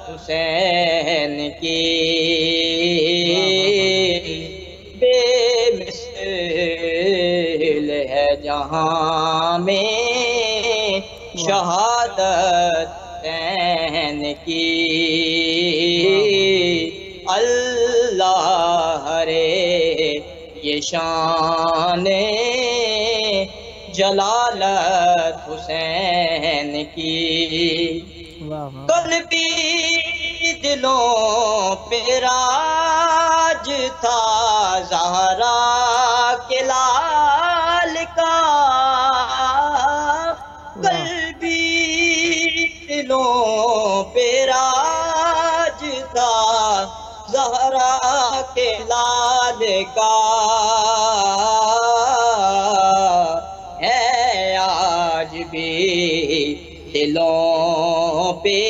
حسین کی بے مثل ہے جہاں میں شہادت حسین کی اللہ رے یہ شان جلالت حسین کی قلبی دلوں پہ راج تھا زہرا کے لال کا قلبی دلوں پہ راج تھا زہرا کے لال کا ہے آج بھی دلوں پہ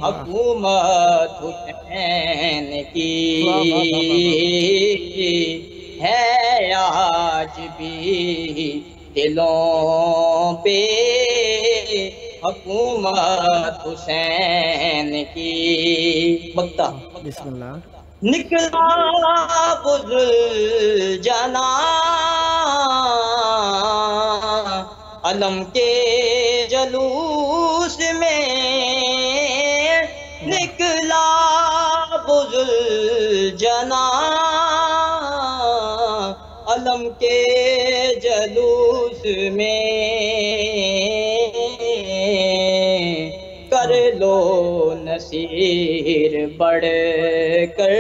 حکومت حسین کی ہے آج بھی دلوں پہ حکومت حسین کی بکتا بسم اللہ نکلا بزل جنا علم کے جلوس میں نکلا بزل جنا علم کے جلوس میں کر لو نصیر بڑھ کر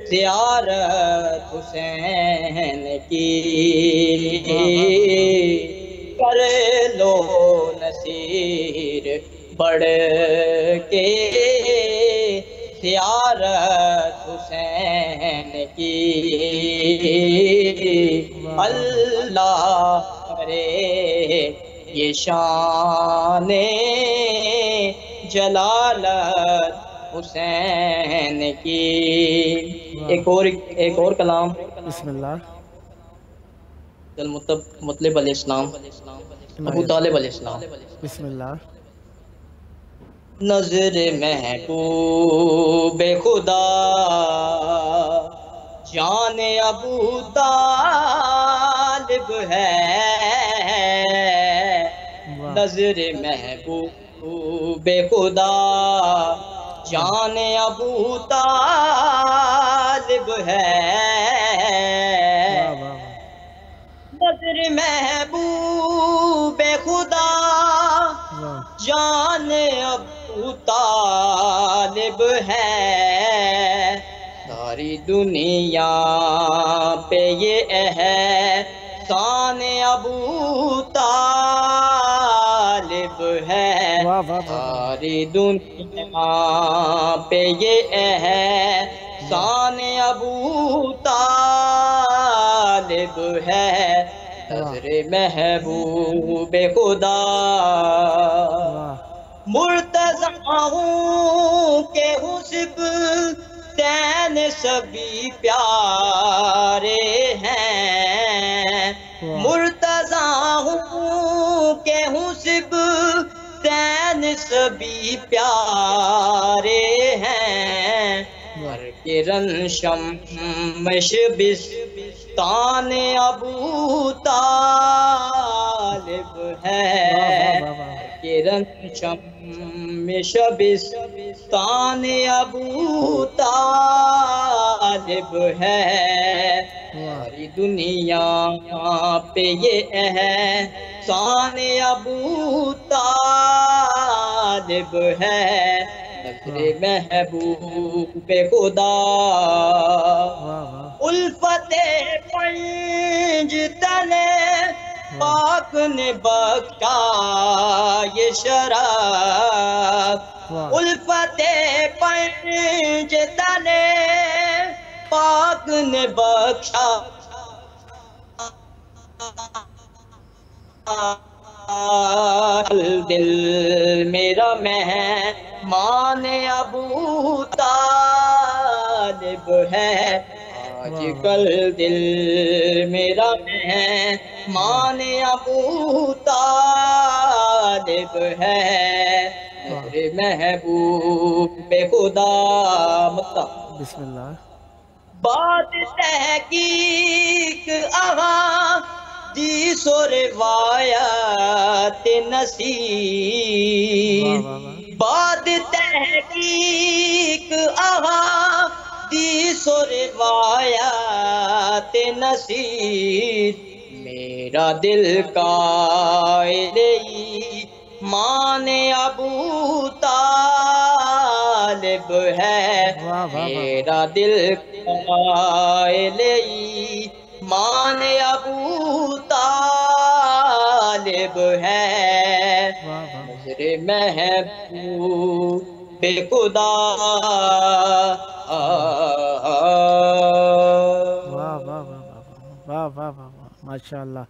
زیارت حسین کی کر لو نصیر بڑھ کے زیارت حسین کی اللہ کرے یہ شان جلالت حسین کی ایک اور کلام بسم اللہ مطلب علیہ السلام ابو طالب علیہ السلام بسم اللہ نظر محبوب خدا جان ابو طالب ہے نظر محبوب خدا جان ابو طالب ہے نظر محبوب خدا جان ابو طالب ہے ساری دنیا پہ یہ احسان ابو طالب ہے ساری دنیا پہ یہ احسان ابو طالب ہے نظر محبوب خدا مرتضی ہوں کہ حسب تین سبھی پیارے ہیں مرتضی ہوں کہ حسب تین سبھی پیارے ہیں ہر کرن شمش بستان ابو طالب ہے کرن شمش بستان ابو طالب ہے ساری دنیا پہ یہ احسان ابو طالب ہے نظر محبوب خدا الفت پنج تلے پاک نے بخشا یہ شراب الفت پنج تلے پاک نے بخشا دل میرا مہمان ابو طالب ہے آج کل دل میرا مہمان ابو طالب ہے محبوب خدا متا بسم اللہ بات تحقیق آہاں جی سو روایات واہ نصیب واہ واہ بات تحقیق آہاں جی سو روایات نصیب میرا دل قائل مان ابو طالب ہے واہ واہ واہ میرا دل قائل مان ابو طالب ہے واہ واہ نظر محبوب بے خدا واہ واہ واہ واہ واہ واہ واہ ماشاء اللہ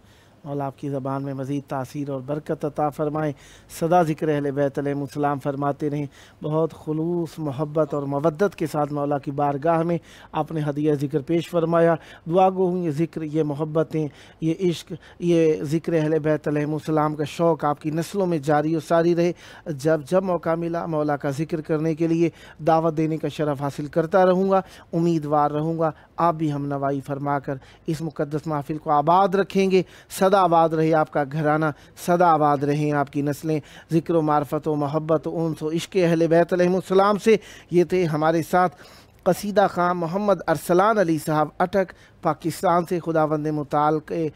مولا آپ کی زبان میں مزید تاثیر اور برکت عطا فرمائیں سدا ذکر اہل بیت علیہم السلام فرماتے رہیں بہت خلوص محبت اور مودت کے ساتھ مولا کی بارگاہ میں آپ نے ہدیہ ذکر پیش فرمایا دعا گو ہوں یہ ذکر یہ محبتیں یہ عشق یہ ذکر اہل بیت علیہم السلام کا شوق آپ کی نسلوں میں جاری و ساری رہے جب موقع ملا مولا کا ذکر کرنے کے لیے دعوت دینے کا شرف حاصل کرتا رہوں گا امیدوار رہوں گا آپ بھی ہم نوائی فرما کر اس مقدس محفل کو آباد رکھیں گے صدا آباد رہے آپ کا گھرانہ صدا آباد رہیں آپ کی نسلیں ذکر و معرفت و محبت و انس و عشق اہل بیت علیہم السلام سے یہ تھے ہمارے ساتھ قصیدہ خواں محمد ارسلان علی صاحب اٹک پاکستان سے خداوند متعال کے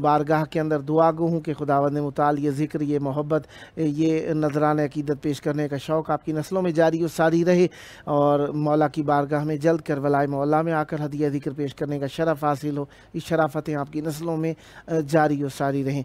بارگاہ کے اندر دعا گو ہوں کہ خداوند متعال یہ ذکر یہ محبت یہ نذرانہ عقیدت پیش کرنے کا شوق آپ کی نسلوں میں جاری و ساری رہے اور مولا کی بارگاہ میں جلد کربلائے مولا میں آ کر ہدیہ ذکر پیش کرنے کا شرف حاصل ہو اس شرافتیں آپ کی نسلوں میں جاری و ساری رہیں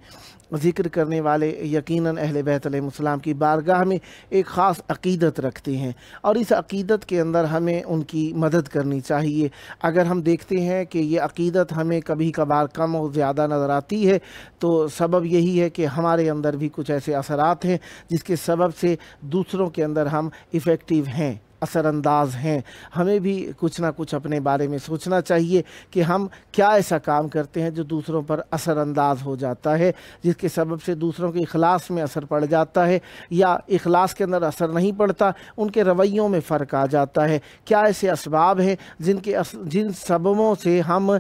ذکر کرنے والے یقیناً اہل بیت علیہ السلام کی بارگاہ میں ایک خاص عقیدت رکھتے ہیں اور اس عقیدت کے اندر ہمیں ان کی مدد کرنی چاہیے اگر ہم دیکھتے ہیں کہ یہ عقیدت ہمیں کبھی کبھار کم و زیادہ نظر آتی ہے تو سبب یہی ہے کہ ہمارے اندر بھی کچھ ایسے اثرات ہیں جس کے سبب سے دوسروں کے اندر ہم افیکٹو ہیں اثر انداز ہیں ہمیں بھی کچھ نہ کچھ اپنے بارے میں سوچنا چاہیے کہ ہم کیا ایسا کام کرتے ہیں جو دوسروں پر اثر انداز ہو جاتا ہے جس کے سبب سے دوسروں کے اخلاص میں اثر پڑ جاتا ہے یا اخلاص کے اندر اثر نہیں پڑتا ان کے رویوں میں فرق آ جاتا ہے کیا ایسے اسباب ہیں جن سببوں سے ہم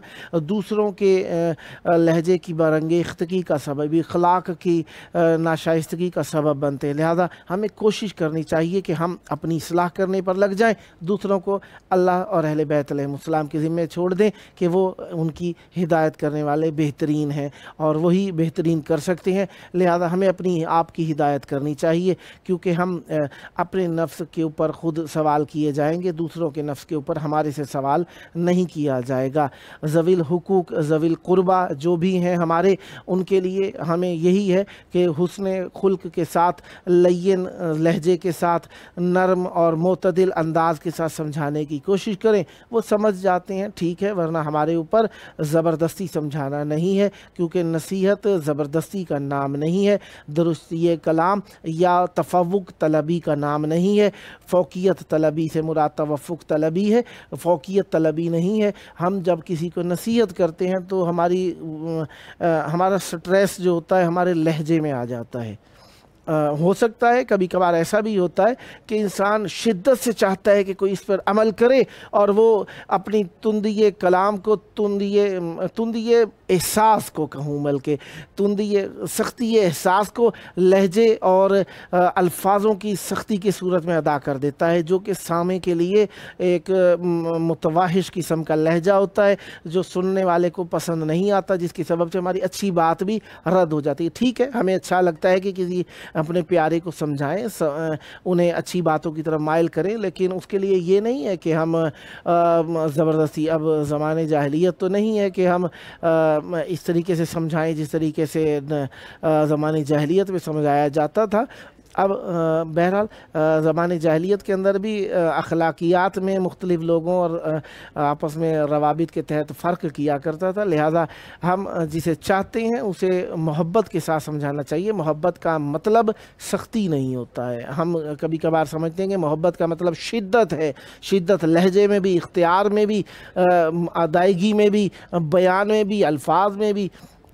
دوسروں کے لہجے کی برانگیختگی کا سبب اخلاق کی ناشائستگی کا سبب بنتے ہیں لہذا ہمیں کوشش کرنی چاہیے کہ ہم اپنی اصلاح کرنے پر لگ جائیں دوسروں کو اللہ اور اہل بیت علیہ السلام کے ذمے چھوڑ دیں کہ وہ ان کی ہدایت کرنے والے بہترین ہیں اور وہی بہترین کر سکتے ہیں لہذا ہمیں اپنی آپ کی ہدایت کرنی چاہیے کیونکہ ہم اپنے نفس کے اوپر خود سوال کیے جائیں گے دوسروں کے نفس کے اوپر ہمارے سے سوال نہیں کیا جائے گا ذوی الحقوق ذوی القربہ جو بھی ہیں ہمارے ان کے لیے ہمیں یہی ہے کہ حسن خلق کے ساتھ لین لہجے کے ساتھ نرم اور معتدل انداز کے ساتھ سمجھانے کی کوشش کریں وہ سمجھ جاتے ہیں ٹھیک ہے ورنہ ہمارے اوپر زبردستی سمجھانا نہیں ہے کیونکہ نصیحت زبردستی کا نام نہیں ہے درستی کلام یا تفوق طلبی کا نام نہیں ہے فوقیت طلبی سے مراد توفق طلبی ہے فوقیت طلبی نہیں ہے ہم جب کسی کو نصیحت کرتے ہیں تو ہمارا سٹریس جو ہوتا ہے ہمارے لہجے میں آ جاتا ہے ہو سکتا ہے کبھی کبھار ایسا بھی ہوتا ہے کہ انسان شدت سے چاہتا ہے کہ کوئی اس پر عمل کرے اور وہ اپنی تندی کلام کو تندی احساس کو کہوں بلکہ تندی سختی احساس کو لہجے اور الفاظوں کی سختی کی صورت میں ادا کر دیتا ہے جو کہ سامع کے لیے ایک متوحش قسم کا لہجہ ہوتا ہے جو سننے والے کو پسند نہیں آتا جس کی سبب سے ہماری اچھی بات بھی رد ہو جاتی ہے ٹھیک ہے ہمیں اچھا لگتا ہے کہ کسی اپنے پیارے کو سمجھائیں انہیں اچھی باتوں کی طرف مائل کریں لیکن اس کے لیے یہ نہیں ہے کہ ہم زبردستی اب زمانے جاہلیت تو نہیں ہے کہ ہم اس طریقے سے سمجھائیں جس طریقے سے زمانے جاہلیت میں سمجھایا جاتا تھا اب بہرحال زمانے جاہلیت کے اندر بھی اخلاقیات میں مختلف لوگوں اور آپس میں روابط کے تحت فرق کیا کرتا تھا لہذا ہم جسے چاہتے ہیں اسے محبت کے ساتھ سمجھانا چاہیے محبت کا مطلب سختی نہیں ہوتا ہے ہم کبھی کبھار سمجھتے ہیں کہ محبت کا مطلب شدت ہے شدت لہجے میں بھی اختیار میں بھی ادائیگی میں بھی بیان میں بھی الفاظ میں بھی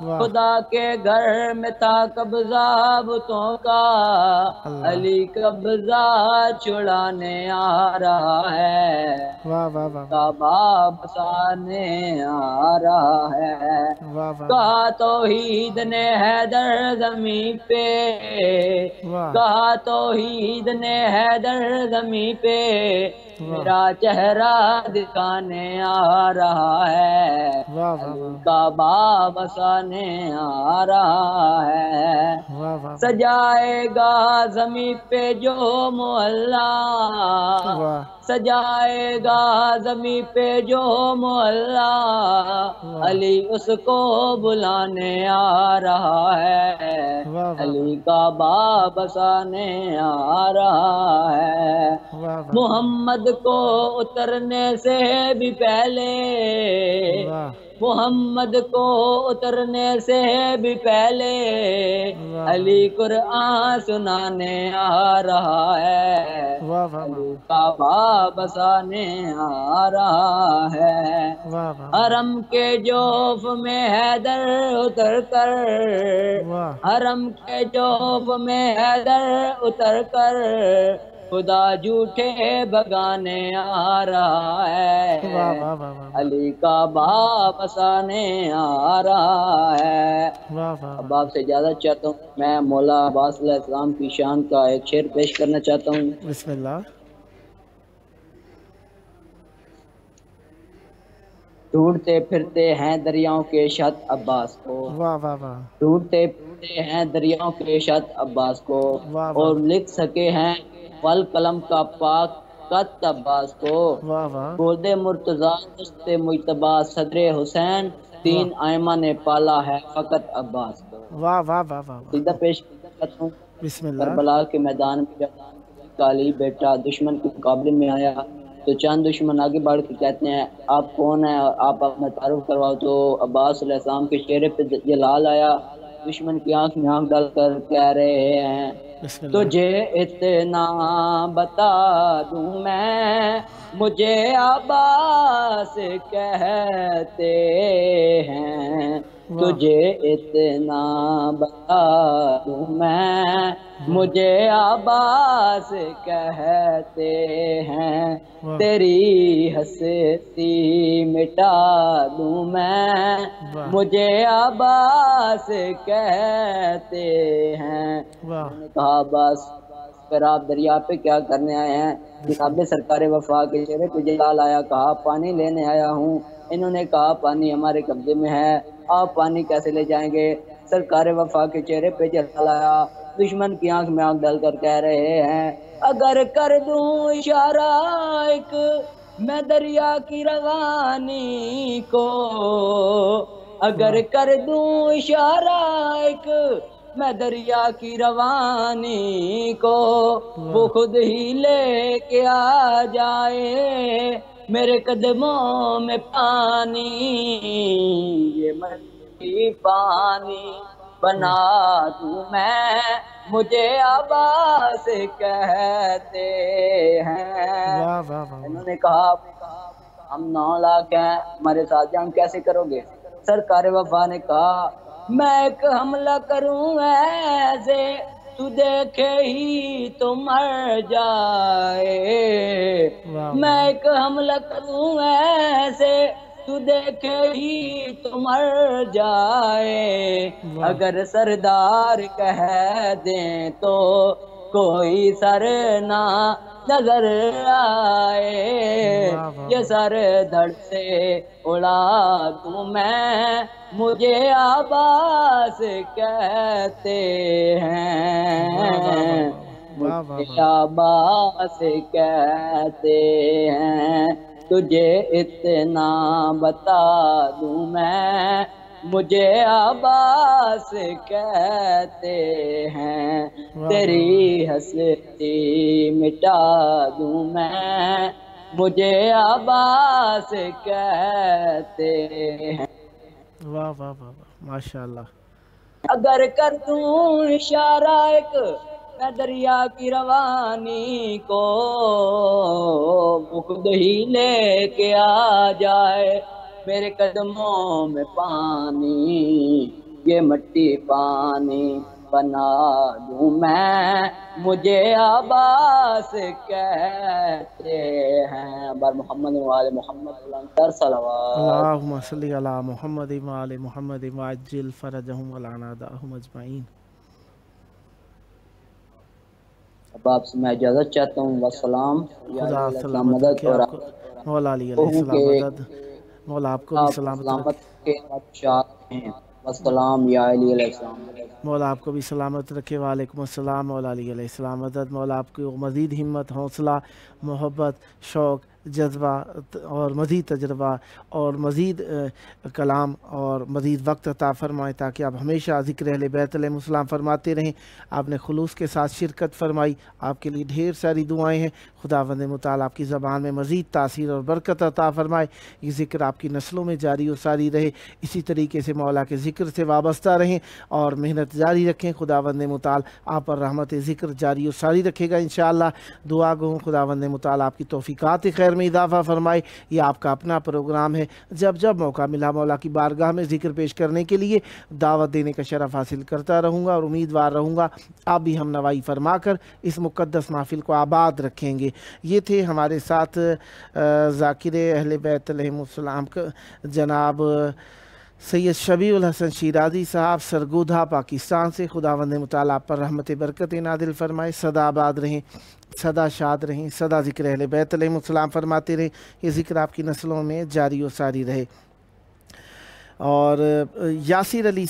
خدا کے گھر میں تھا قبضہ بتوں کا، علی قبضہ چھڑانے آ رہا ہے، کعبہ بسانے آ رہا ہے۔ کہا توحید نے حیدر زمین پہ، کہا توحید نے حیدر زمین پہ، میرا چہرہ دکھانے آ رہا ہے، کعبہ بسانے آ رہا ہے۔ سجائے گا زمین پہ جو محلہ، سجائے گا زمین پہ جو محلہ، علی اس کو بلانے آ رہا ہے، علی کعبہ بسانے آ رہا ہے۔ محمد کو اترنے سے بھی پہلے، محمد کو اترنے سے بھی پہلے، علی قرآن سنانے آ رہا ہے، علی کعبہ بسانے آ رہا ہے۔ حرم کے جوف میں حیدر اتر کر، حرم کے جوف میں حیدر اتر کر، خدا جھوٹے بگانے آ رہا ہے، علی کعبہ بسانے آ رہا ہے۔ اب آپ سے اجازت چاہتا ہوں، میں مولا عباس علیہ السلام کی شان کا ایک شعر پیش کرنا چاہتا ہوں۔ بسم اللہ۔ ڈھونڈتے پھرتے ہیں دریاؤں کے شط عباس کو، ڈھونڈتے پھرتے ہیں دریاؤں کے شط عباس کو، اور لکھ سکے ہیں پل قلم کا پاک خط عباس کو، گود مرتضیٰ دست مجتبیٰ صدر حسین، تین ائمہ نے پالا ہے فقط عباس کو۔ سیدھا پیش کرتا ہوں۔ بسم اللہ۔ کربلا کے میدان میں جب علی بیٹا دشمن کے مقابلے میں آیا تو چند دشمن آگے بڑھ کے کہتے ہیں آپ کون ہیں، آپ اپنا تعارف کرواؤ، تو عباس علیہ السلام کے چہرے پہ جلال آیا، دشمن کی آنکھ میں آنکھ ڈال کر کہہ رہے ہیں تجھے اتنا بتا دوں میں، مجھے عباس کہتے ہیں، تجھے اتنا بتا دوں میں، مجھے عباس کہتے ہیں، تیری ہستی مٹا دوں میں، مجھے عباس کہتے ہیں۔ انہوں نے کہا عباس پھر آپ دریا پہ کیا کرنے آئے ہیں؟ جناب سرکار وفا کے چہرے پہ جلال آیا، کہا پانی لینے آیا ہوں۔ انہوں نے کہا پانی ہمارے قبضے میں ہے، آپ پانی کیسے لے جائیں گے؟ سرکار وفا کے چہرے پہ جلال آیا، دشمن کی آنکھ میں آنکھ ڈال کر کہہ رہے ہیں اگر کر دوں اشارہ ایک میں دریا کی روانی کو، اگر کر دوں اشارہ ایک میں دریا کی روانی کو، وہ خود ہی لے کے آ جائے میرے قدموں میں پانی، یہ مٹی پانی بنا دوں میں، مجھے عباس کہتے ہیں۔ انہوں نے کہا ہم 9 لاکھ ہیں، ہمارے ساتھ جنگ کیسے کرو گے؟ سرکار وفا نے کہا میں ایک حملہ کروں ایسے تو دیکھے ہی تو مر جائے، میں ایک حملہ کروں ایسے تو دیکھے ہی تو مر جائے، اگر سردار کہہ دیں تو کوئی سر نہ نظر آئے، یہ سر دھڑ سے اڑا دوں میں، مجھے عباس کہتے ہیں، مجھے عباس کہتے ہیں، تجھے اتنا بتا دوں میں، مجھے عباس کہتے ہیں، تیری ہستی مٹا دوں میں، مجھے عباس کہتے ہیں۔ واہ واہ واہ ماشاءاللہ۔ اگر کر دوں اشارہ ایک میں دریا کی روانی کو، وہ خود ہی لے کے آ جائے میرے قدموں میں پانی، یہ مٹی پانی بنا دوں میں، مجھے عباس کہتے ہیں۔ بار محمد وآل محمد بلندر صلوات۔ اللہم صلی علی محمد وآل محمد وعجل فرجہم ولعنادہم اجمعین۔ اب آپ سے میں اجازت چاہتا ہوں، والسلام، یا خدا علیہ السلام سلامت مدد، رکھے اور آپ آپ کو، مولا علی علیہ کہوں السلام کہ مدد، مولا آپ کو بھی آپ سلامت سلامت رکھے، کے بادشاہ ہیں۔ والسلام، یا علی علیہ السلام مدد۔ مولا آپ کو بھی سلامت رکھے، وعلیکم السلام، مولا علی علیہ السلام مدد، مولا آپ کو مزید ہمت، حوصلہ، محبت، شوق، جذبہ اور مزید تجربہ اور مزید کلام اور مزید وقت عطا فرمائے، تاکہ آپ ہمیشہ ذکر اہل بیت علیہ السلام فرماتے رہیں۔ آپ نے خلوص کے ساتھ شرکت فرمائی، آپ کے لیے ڈھیر ساری دعائیں ہیں۔ خداوند متعال آپ کی زبان میں مزید تاثیر اور برکت عطا فرمائے، یہ ذکر آپ کی نسلوں میں جاری و ساری رہے، اسی طریقے سے مولا کے ذکر سے وابستہ رہیں اور محنت جاری رکھیں۔ خداوند متعال آپ پر رحمت ذکر جاری و ساری رکھے گا انشاءاللہ۔ دعا گو خداوند متعال آپ کی توفیقات خیر میں اضافہ فرمائے۔ یہ آپ کا اپنا پروگرام ہے، جب جب موقع ملا مولا کی بارگاہ میں ذکر پیش کرنے کے لیے دعوت دینے کا شرف حاصل کرتا رہوں گا اور امیدوار رہوں گا آپ بھی ہم نوائی فرما کر اس مقدس محفل کو آباد رکھیں گے۔ یہ تھے ہمارے ساتھ ذاکر اہل بیت علیہم السلام جناب سید شبیع الحسن شیرازی صاحب سرگودھا پاکستان سے۔ خداوند متعال آپ پر رحمت برکت نازل فرمائے، سدا آباد رہیں، سدا شاد رہیں، سدا ذکر اہل بیت علیہم السلام فرماتے رہیں، یہ ذکر آپ کی نسلوں میں جاری و ساری رہے۔ اور یاسر علی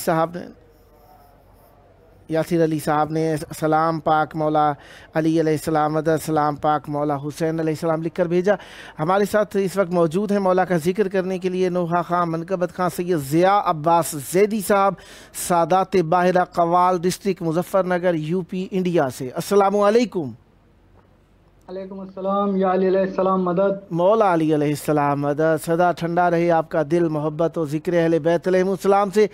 صاحب نے سلام پاک مولا علی علیہ السلام مدد، سلام پاک مولا حسین علیہ السلام لکھ کر بھیجا۔ ہمارے ساتھ اس وقت موجود ہیں مولا کا ذکر کرنے کے لیے نوحہ خان، منقبت خان، سید ضیاء عباس زیدی صاحب، سادات باہرہ قوال، district Muzaffar Nagar, U P, India سے۔ السلام علیکم۔ علیکم السلام، یا علی علیہ السلام مدد۔ مولا علی علیہ السلام مدد، سدا ٹھنڈا رہے آپ کا دل، محبت و ذکر اہل بیت علیہ السلام سے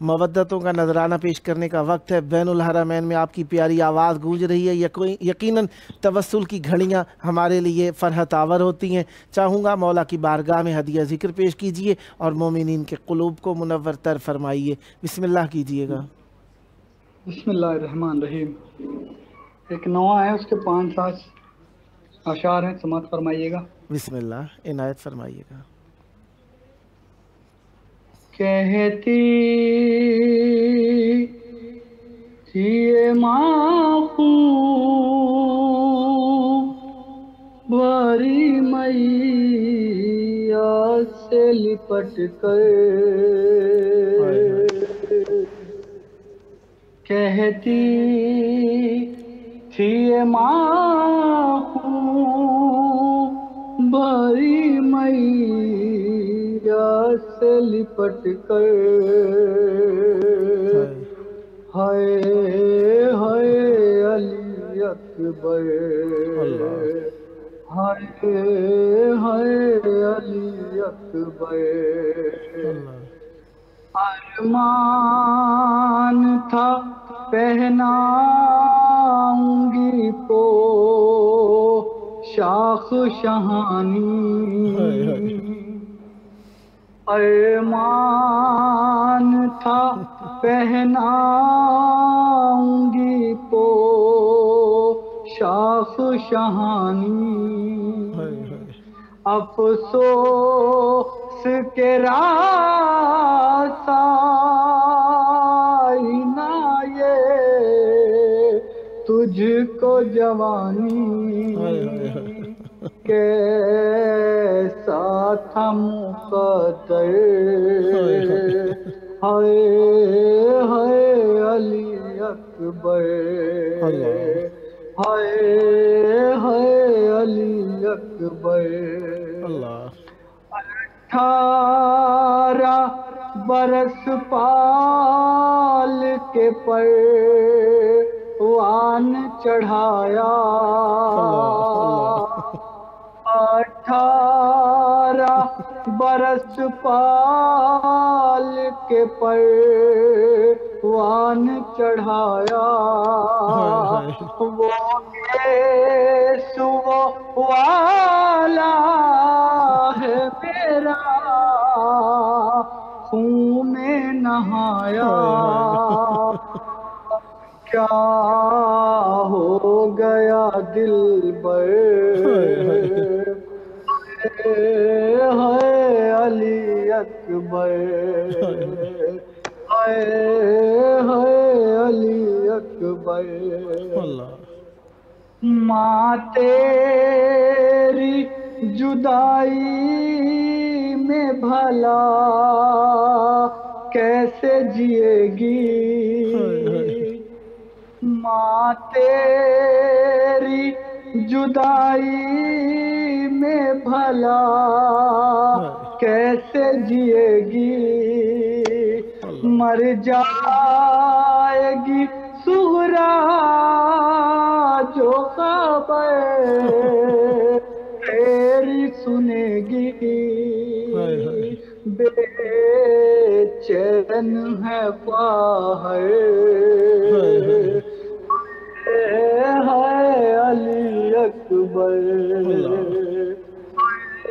مودتوں کا نذرانہ پیش کرنے کا وقت ہے۔ بین الحرمین میں آپ کی پیاری آواز گونج رہی ہے، یقیناً توسل کی گھڑیاں ہمارے لیے فرحت آور ہوتی ہیں۔ چاہوں گا مولا کی بارگاہ میں ہدیہ ذکر پیش کیجئے اور مومنین کے قلوب کو منور تر فرمائیے۔ بسم اللہ کیجئے گا۔ بسم اللہ الرحمن الرحیم۔ ایک نوحہ ہے، اس کے 5-7 اشعار ہیں، سماعت فرمائیے گا۔ بسم اللہ، عنایت فرمائیے گا۔ کہتی تھی یہ ماں بھری میاں سے لپٹ کر، کہتی تھی یہ ماں بھری میاں سے لپٹ کر، ہائے ہائے علی اکبر، ہائے ہائے علی اکبر۔ ارمان تھا پہناؤں گی شاخ شہانی، ارمان تھا پہناؤں گی شاخ شہانی، افسوس کے راس آئی نہ یہ تجھ کو جوانی، کیسا تھا مقدر، ہائے ہائے علی اکبر، ہائے ہائے علی اکبر۔ 18 برس پال کے پروان چڑھایا، 18 برس پال کے پروان چڑھایا، وہ یسوع والا ہے میرا خون میں نہایا کیا ہو گیا دلبر ہے علی اکبر ہے علی اکبر اللہ ماں تیری جدائی میں بھلا کیسے جیے گی ماں تیری جدائی میں بھلا کیسے جیے گی مر جائے گی سغرا جو خبر تیری سنے گی بے چین ہے خواہر ہے علی اکبر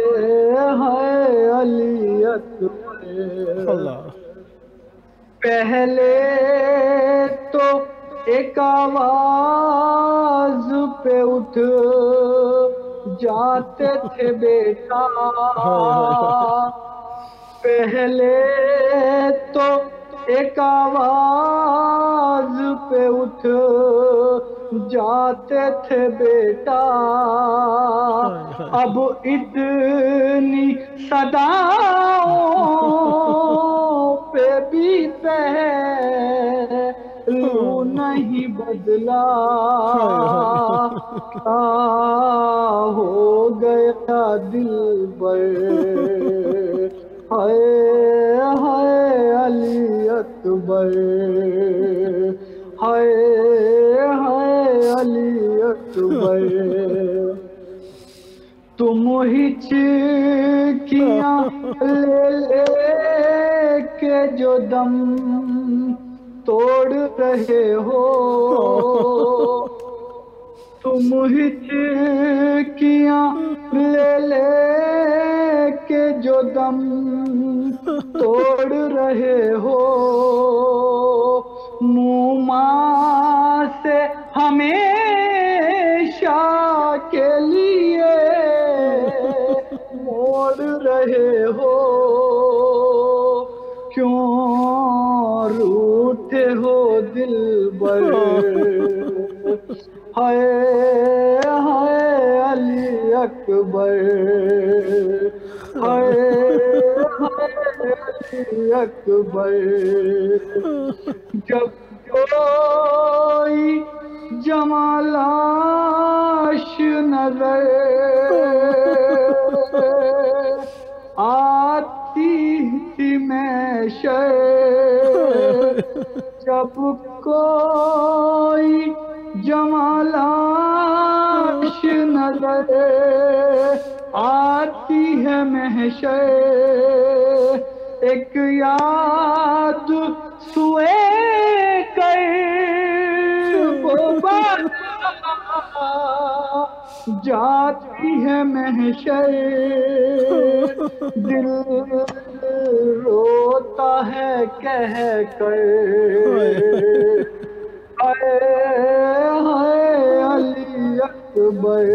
ہے علی اکبر اللہ پہلے تو ایک آواز پہ اٹھ جاتے تھے بیٹا پہلے تو ایک آواز پہ اٹھ جاتے تھے بیٹا اب اتنی صداؤں پہ بھی پہلو نہیں بدلا کیا ہو گیا دلبر ہے علی اکبر ہے علی اکبر تم ہچکیاں لے لے کے جو دم توڑ رہے ہو تم ہچکیاں لے لے کے جو دم توڑ رہے ہو موما سے ہمیشہ کے لیے موڑ رہے ہو کیوں روٹھے ہو دلبر ہے علی اکبر ہے علی اکبر جب کوئی جمالاش نظر آتی تھی محشر جب کوئی جمالاش نظر آتی ہے محشر ایک یاد سوئے جاتی ہے محشر دل روتا ہے کہہ کر ہے علی اکبر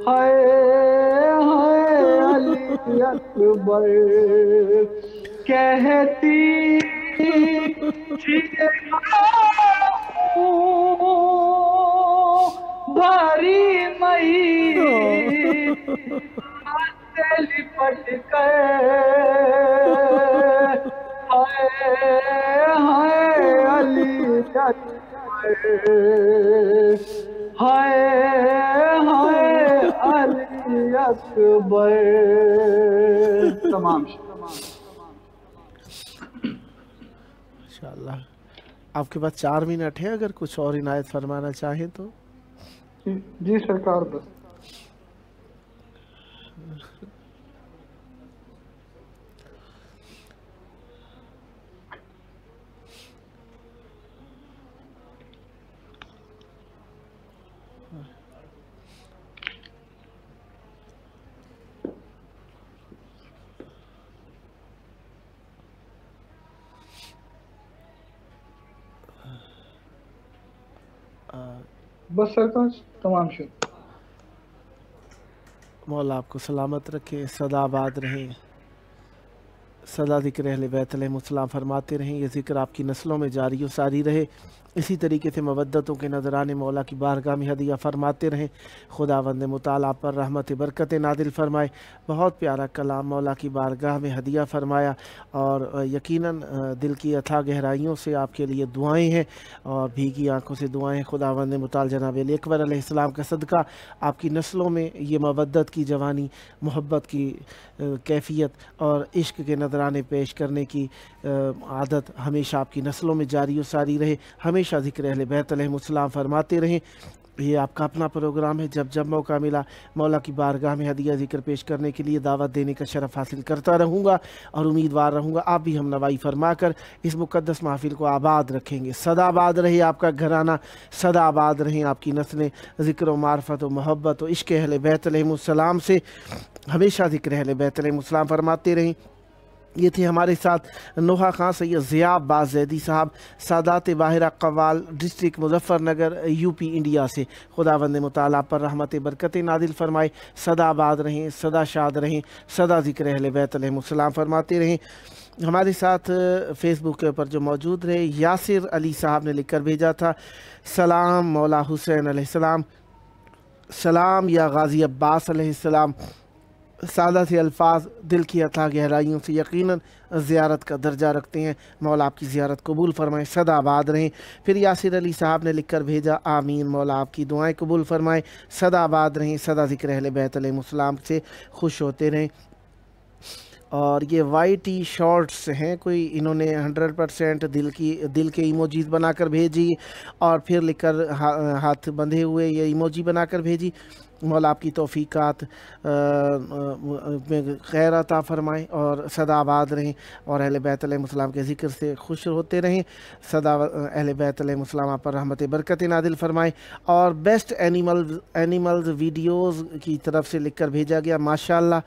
ہے علی اکبر کہتی تھی بھاری مئی سے لپٹ کر ہے علی اکبر ہے علی اکبر تمام انشاءاللہ آپ کے پاس 4 منٹ ہیں اگر کچھ اور عنایت فرمانا چاہیں تو جی سرکار بس بس سرکار تمام شد. مولا آپ کو سلامت رکھے، سدا آباد رہیں، سدا ذکر اہل بیت علیہم السلام فرماتے رہیں، یہ ذکر آپ کی نسلوں میں جاری و ساری رہے. اسی طریقے سے مودتوں کے نذرانے مولا کی بارگاہ میں ہدیہ فرماتے رہیں. خداوند متعال آپ پر رحمت برکت نازل فرمائے. بہت پیارا کلام مولا کی بارگاہ میں ہدیہ فرمایا، اور یقیناً دل کی اتھا گہرائیوں سے آپ کے لیے دعائیں ہیں اور بھیگی آنکھوں سے دعائیں. خداوند متعال جناب علی اکبر علیہ السلام کا صدقہ آپ کی نسلوں میں یہ مودت کی جوانی، محبت کی کیفیت اور عشق کے نذرانے پیش کرنے کی عادت ہمیشہ آپ کی نسلوں میں جاری و ساری رہے. ہمیشہ ذکر اہل بیت علیہم السلام فرماتے رہیں. یہ آپ کا اپنا پروگرام ہے، جب جب موقع ملا مولا کی بارگاہ میں ہدیہ ذکر پیش کرنے کے لیے دعوت دینے کا شرف حاصل کرتا رہوں گا اور امیدوار رہوں گا آپ بھی ہم نوائی فرما کر اس مقدس محفل کو آباد رکھیں گے. سدا آباد رہے آپ کا گھرانہ، سدا آباد رہیں آپ کی نسلیں ذکر و معرفت و محبت و عشق اہل بیت علیہم السلام سے. ہمیشہ ذکر اہل بیت علیہم السلام فرماتے رہیں. یہ تھے ہمارے ساتھ نوحہ خان سید ضیاء عباس زیدی صاحب، سادات باہرہ قوال، district Muzaffar Nagar, U P India سے. خداوند متعال آپ پر رحمت برکت نازل فرمائے. سدا آباد رہیں، سدا شاد رہیں، سدا ذکر اہل بیت علیہم السلام فرماتے رہیں. ہمارے ساتھ فیس بک کے اوپر جو موجود رہے، یاسر علی صاحب نے لکھ کر بھیجا تھا، سلام مولا حسین علیہ السلام، سلام یا غازی عباس علیہ السلام. سادہ سے الفاظ دل کی اتھا گہرائیوں سے یقیناً زیارت کا درجہ رکھتے ہیں. مولا آپ کی زیارت قبول فرمائے، سدا آباد رہیں. پھر یاسر علی صاحب نے لکھ کر بھیجا، آمین، مولا آپ کی دعائیں قبول فرمائے، سدا آباد رہیں، سدا ذکر اہل بیت علیہم السلام سے خوش ہوتے رہیں. اور یہ وائی ٹی شارٹس ہیں، کوئی انہوں نے 100% دل کے ایموجیز بنا کر بھیجی اور پھر لکھ کر ہاتھ بندھے ہوئے یہ ایموجی بنا کر بھیجی. مولا آپ کی توفیقات میں خیر عطا فرمائیں اور سدا آباد رہیں اور اہل بیت علیہ السلام کے ذکر سے خوش ہوتے رہیں. سدا اہل بیت علیہ السلام آپ پر رحمت برکت نازل فرمائیں. اور بیسٹ اینیملز ویڈیوز کی طرف سے لکھ کر بھیجا گیا، ماشاءاللہ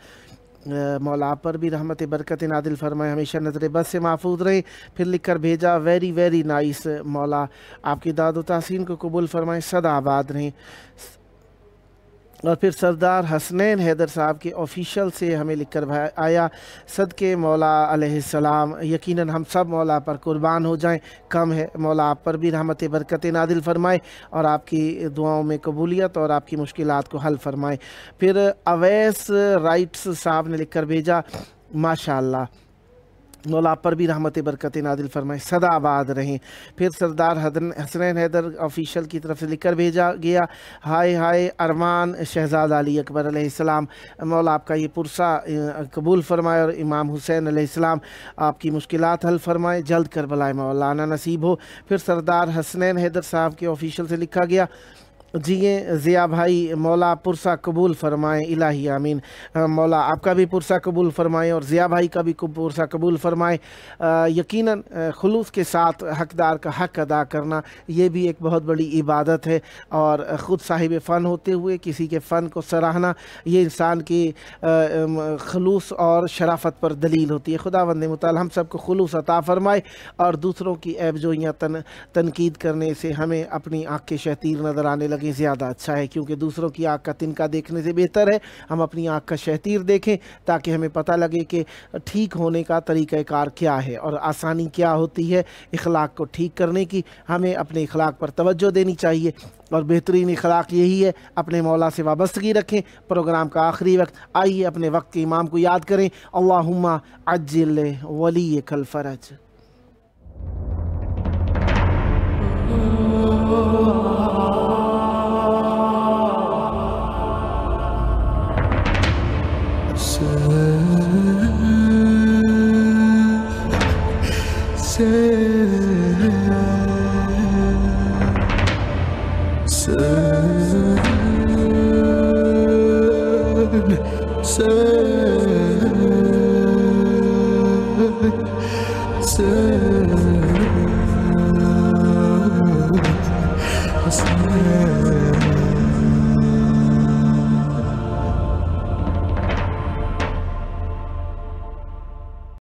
مولا آپ پر بھی رحمت برکت نازل فرمائے، ہمیشہ نظر بد سے محفوظ رہیں. پھر لکھ کر بھیجا، ویری ویری نائس، مولا آپ کی داد و تحسین کو قبول فرمائیں، سدا آباد رہیں. اور پھر سردار حسنین حیدر صاحب کے آفیشیل سے ہمیں لکھ کر آیا، صدقے مولا علیہ السلام، یقیناً ہم سب مولا پر قربان ہو جائیں، کم ہے. مولا آپ پر بھی رحمت برکت نازل فرمائے اور آپ کی دعاؤں میں قبولیت اور آپ کی مشکلات کو حل فرمائے. پھر اویس رائٹس صاحب نے لکھ کر بھیجا، ماشاءاللہ مولا آپ پر بھی رحمت برکت نازل فرمائے، سدا آباد رہیں. پھر سردار حسنین حیدر آفیشیل کی طرف سے لکھ کر بھیجا گیا، ہائے ہائے ارمان شہزاد علی اکبر علیہ السلام، مولا آپ کا یہ پرسہ قبول فرمائے اور امام حسین علیہ السلام آپ کی مشکلات حل فرمائے، جلد کربلا مولانا نصیب ہو. پھر سردار حسنین حیدر صاحب کے آفیشیل سے لکھا گیا، جیئیں ضیاء بھائی، مولا پرسہ قبول فرمائیں، الہی آمین. مولا آپ کا بھی پرسہ قبول فرمائیں اور ضیاء بھائی کا بھی پرسہ قبول فرمائیں. یقیناً خلوص کے ساتھ حقدار کا حق ادا کرنا یہ بھی ایک بہت بڑی عبادت ہے، اور خود صاحب فن ہوتے ہوئے کسی کے فن کو سراہنا یہ انسان کی خلوص اور شرافت پر دلیل ہوتی ہے. خداوند متعال ہم سب کو خلوص عطا فرمائے اور دوسروں کی عیب جوئیاں تنقید کرنے سے ہمیں اپنی آنکھ کے شہتیر نظر آنے لگے زیادہ اچھا ہے، کیونکہ دوسروں کی آنکھ کا تنکا دیکھنے سے بہتر ہے ہم اپنی آنکھ کا شہتیر دیکھیں، تاکہ ہمیں پتہ لگے کہ ٹھیک ہونے کا طریقہ کار کیا ہے اور آسانی کیا ہوتی ہے اخلاق کو ٹھیک کرنے کی. ہمیں اپنے اخلاق پر توجہ دینی چاہیے اور بہترین اخلاق یہی ہے، اپنے مولا سے وابستگی رکھیں. پروگرام کا آخری وقت، آئیے اپنے وقت کے امام کو یاد کریں، اللہم عجل ولیک الفرج. Say